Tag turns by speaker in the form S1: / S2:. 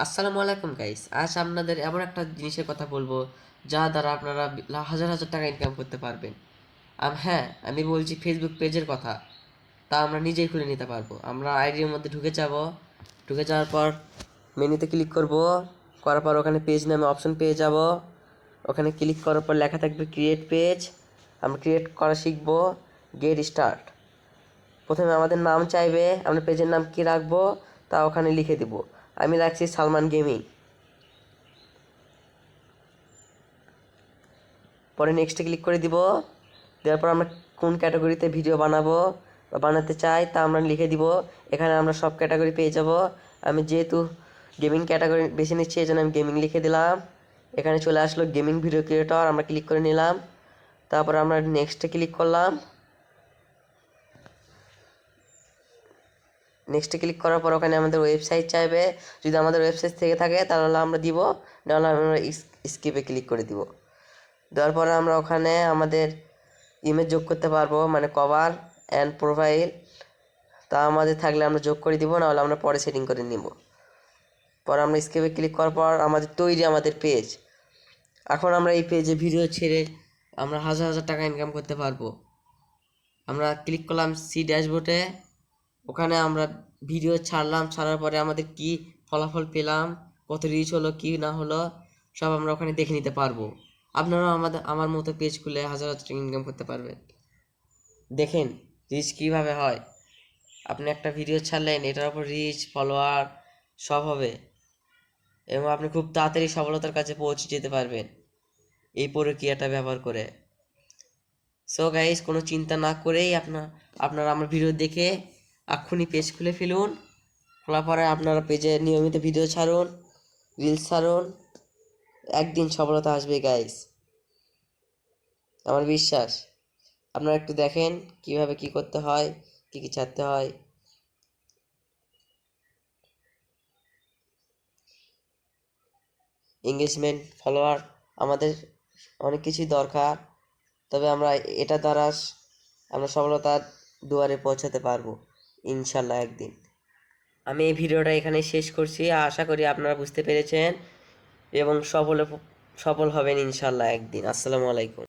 S1: আসসালামু আলাইকুম গাইস। আজ আপনাদের এমন একটা জিনিসের কথা বলবো যা দ্বারা আপনারা হাজার হাজার টাকা ইনকাম করতে পারবেন। হ্যাঁ, আমি বলছি ফেসবুক পেজের কথা। তা আমরা নিজেই খুলে নিতে পারবো। আমরা আইডির মধ্যে ঢুকে যাব। ঢুকে যাওয়ার পর মেনুতে ক্লিক করব। করার পর ওখানে পেজ নামে অপশন পেয়ে যাব। ওখানে ক্লিক করার পর লেখা থাকবে ক্রিয়েট পেজ। আমরা ক্রিয়েট করা শিখব। Get start. প্রথমে আমাদের নাম চাইবে, আমরা পেজের নাম কি রাখবো তা ওখানে লিখে দিব। আমি রাখছি সালমান গেমিং। পরে নেক্সটে ক্লিক করে দিব। দেওয়ার পর আমরা কোন ক্যাটাগরিতে ভিডিও বানাবো বা বানাতে চাই তা আমরা লিখে দিব। এখানে আমরা সব ক্যাটাগরি পেয়ে যাব। আমি যেহেতু গেমিং ক্যাটাগরি বেছে নিচ্ছি এই জন্য আমি গেমিং লিখে দিলাম। এখানে চলে আসলো গেমিং ভিডিও ক্রিয়েটর, আমরা ক্লিক করে নিলাম। তারপর আমরা নেক্সটে ক্লিক করলাম। নেক্সটে ক্লিক করার পর ওখানে আমাদের ওয়েবসাইট চাইবে। যদি আমাদের ওয়েবসাইট থেকে থাকে তাহলে আমরা দিব, নাহলে আমরা স্কিপে ক্লিক করে দিব। দেওয়ার পরে আমরা ওখানে আমাদের ইমেজ যোগ করতে পারবো, মানে কভার অ্যান্ড প্রোফাইল। তা আমাদের থাকলে আমরা যোগ করে দিব, নাহলে আমরা পরে সেটিং করে নিব। পরে আমরা স্কিপে ক্লিক করার পর আমাদের তৈরি আমাদের পেজ। এখন আমরা এই পেজে ভিডিও ছেড়ে আমরা হাজার হাজার টাকা ইনকাম করতে পারবো। আমরা ক্লিক করলাম সি ড্যাশবোর্ডে। ওখানে আমরা ভিডিও ছাড়লাম, ছাড়ার পরে আমাদের কি ফলাফল পেলাম, কত রিচ হলো কি না হলো সব আমরা ওখানে দেখে নিতে পারবো। আপনারাও আমার মতো পেজ খুলে হাজার হাজার টাকা ইনকাম করতে পারবেন। দেখেন রিচ কীভাবে হয়। আপনি একটা ভিডিও ছাড়লেন, এটার উপর রিচ ফলোয়ার সব হবে এবং আপনি খুব তাড়াতাড়ি সফলতার কাছে পৌঁছে যেতে পারবেন এই প্রক্রিয়াটা ব্যবহার করে। সো গাইস, কোনো চিন্তা না করেই আপনারা আমার ভিডিও দেখে এক্ষুনি পেজ খুলে ফেলুন। খোলার পরে আপনারা পেজে নিয়মিত ভিডিও ছাড়ুন, রিলস ছাড়ুন। একদিন সফলতা আসবে গাইস, আমার বিশ্বাস। আপনারা একটু দেখেন কিভাবে কি করতে হয়, কি কি ছাড়তে হয়। এঙ্গেজমেন্ট, ফলোয়ার আমাদের অনেক কিছুই দরকার, তবে আমরা এটা দ্বারা আমরা সফলতার দুয়ারে পৌঁছাতে পারবো ইনশাল্লাহ একদিন। আমি এই ভিডিওটা এখানে শেষ করছি। আশা করি আপনারা বুঝতে পেরেছেন এবং সফল হবেন ইনশাল্লাহ একদিন। আসসালামু আলাইকুম।